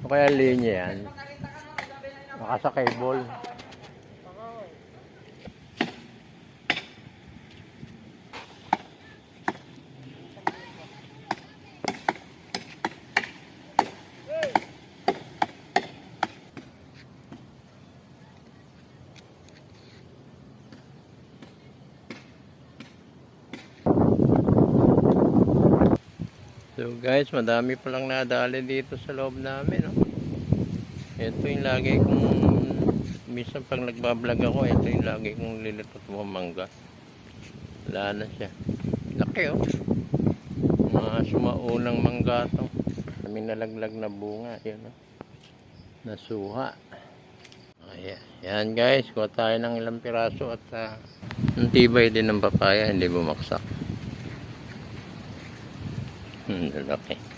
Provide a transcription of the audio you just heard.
O kaya linya yan. Baka sa cable. So guys, madami palang nadali dito sa loob namin. No? Ito yung lagi kong, minsan pag nagbablog ako, ito yung lagi kong lilipat mga mangga. Wala na siya. Laki oh. Mga sumaunang mangga to. May nalaglag na bunga. Yun oh. Nasuha. Ayan. Yan guys, kuha tayo ng ilang piraso at ang tibay din ng papaya, hindi bumaksak. Laki.